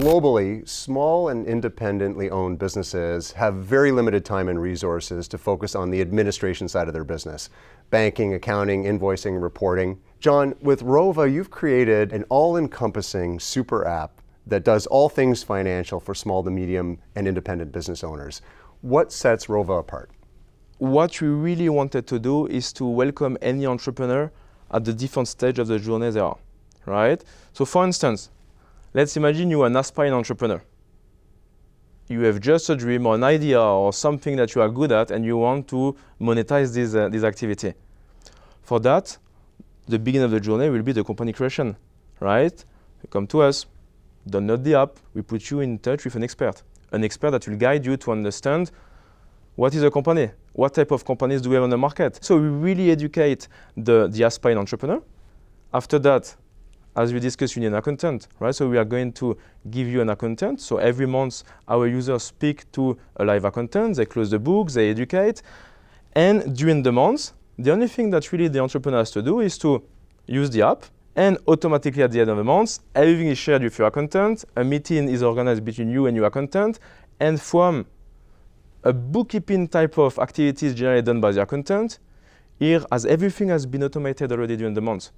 Globally, small and independently owned businesses have very limited time and resources to focus on the administration side of their business. Banking, accounting, invoicing, reporting. Jon, with Rauva, you've created an all-encompassing super app that does all things financial for small to medium and independent business owners. What sets Rauva apart? What we really wanted to do is to welcome any entrepreneur at the different stage of the journey they are, right? So for instance, let's imagine you are an aspiring entrepreneur. You have just a dream or an idea or something that you are good at and you want to monetize this activity. For that, the beginning of the journey will be the company creation, right? You come to us, download the app, we put you in touch with an expert that will guide you to understand what is a company, what type of companies do we have on the market. So we really educate the aspiring entrepreneur. After that, as we discussed, you need an accountant, right? So we are going to give you an accountant. So every month, our users speak to a live accountant, they close the books, they educate. And during the month, the only thing that really the entrepreneur has to do is to use the app, and automatically at the end of the month, everything is shared with your accountant, a meeting is organized between you and your accountant, and from a bookkeeping type of activities generally done by the accountant, here, as everything has been automated already during the month,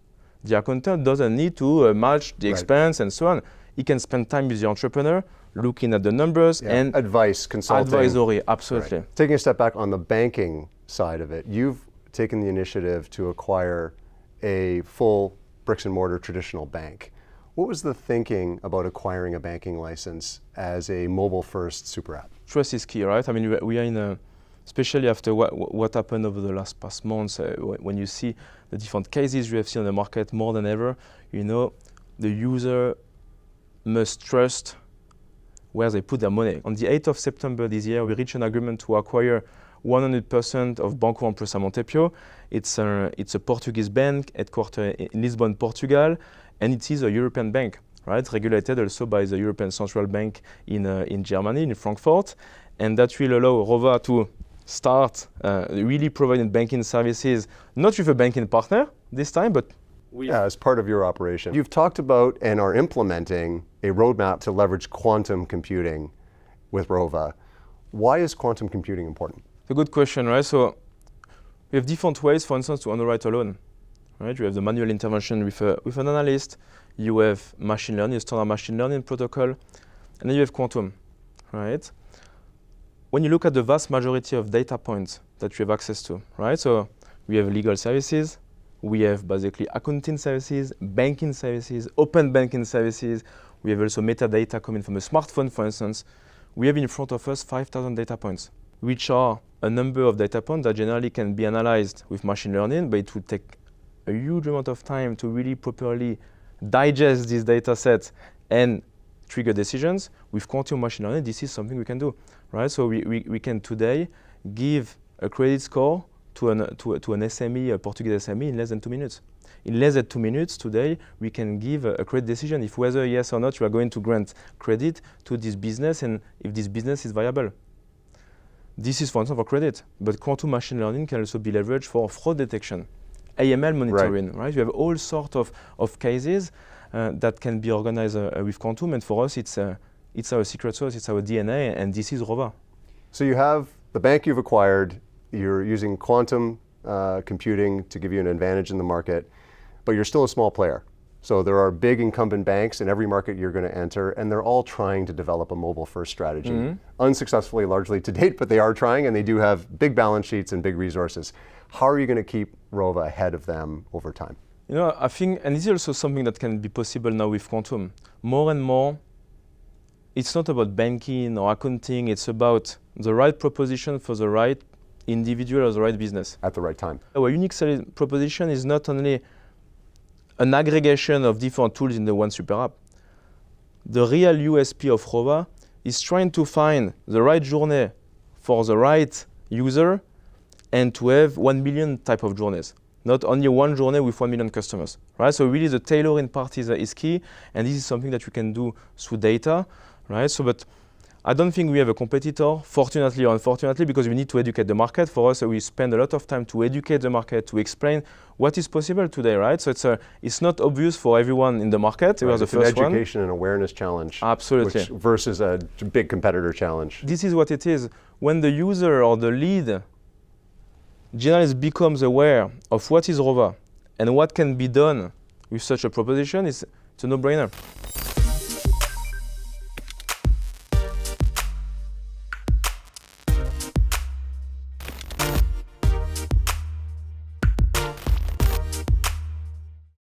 the accountant doesn't need to match the expense and so on. He can spend time with the entrepreneur, looking at the numbers and advice, consulting. Advisory, absolutely. Right. Taking a step back on the banking side of it, you've taken the initiative to acquire a full bricks and mortar traditional bank. What was the thinking about acquiring a banking license as a mobile-first super app? Trust is key, right? I mean, we are in a, especially after what happened over the past months, when you see the different cases you have seen on the market more than ever, you know, the user must trust where they put their money. On the 8th of September this year, we reached an agreement to acquire 100% of Banco Empresa Montepio. It's a Portuguese bank, headquartered in Lisbon, Portugal, and it is a European bank, right? Regulated also by the European Central Bank in Germany, in Frankfurt, and that will allow Rauva to start really providing banking services, not with a banking partner this time, but as part of your operation. You've talked about and are implementing a roadmap to leverage quantum computing with Rauva. Why is quantum computing important? It's a good question, right? So we have different ways, for instance, to underwrite a loan, right? You have the manual intervention with an analyst, you have machine learning, standard machine learning protocol, and then you have quantum, right? When you look at the vast majority of data points that you have access to, right? So we have legal services, we have basically accounting services, banking services, open banking services. We have also metadata coming from a smartphone, for instance. We have in front of us 5,000 data points, which are a number of data points that generally can be analyzed with machine learning, but it would take a huge amount of time to really properly digest these data sets and trigger decisions. With quantum machine learning, this is something we can do, right? So we can today give a credit score to an SME, a Portuguese SME, in less than 2 minutes. In less than 2 minutes today, we can give a credit decision if whether yes or not you are going to grant credit to this business and if this business is viable. This is, for instance, for credit, but quantum machine learning can also be leveraged for fraud detection, AML monitoring, right? You have all sorts of cases that can be organized with quantum, and for us, it's our secret sauce, it's our DNA, and this is Rauva. So you have the bank you've acquired, you're using quantum computing to give you an advantage in the market, but you're still a small player. So there are big incumbent banks in every market you're going to enter, and they're all trying to develop a mobile-first strategy. Unsuccessfully, largely to date, but they are trying, and they do have big balance sheets and big resources. How are you going to keep Rauva ahead of them over time? You know, I think, and this is also something that can be possible now with quantum. More and more, it's not about banking or accounting, it's about the right proposition for the right individual or the right business. At the right time. Our unique selling proposition is not only an aggregation of different tools in the one super app. The real USP of Rauva is trying to find the right journey for the right user and to have 1 million type of journeys, not only one journey with 1 million customers, right? So really the tailoring part is key, and this is something that you can do through data, right? So, but I don't think we have a competitor, fortunately or unfortunately, because we need to educate the market. For us, we spend a lot of time to educate the market, to explain what is possible today, right? So it's not obvious for everyone in the market. We are the first one. It's an education and awareness challenge. Absolutely. Versus a big competitor challenge. This is what it is. When the user or the lead generally becomes aware of what is Rauva and what can be done with such a proposition, it's a no-brainer.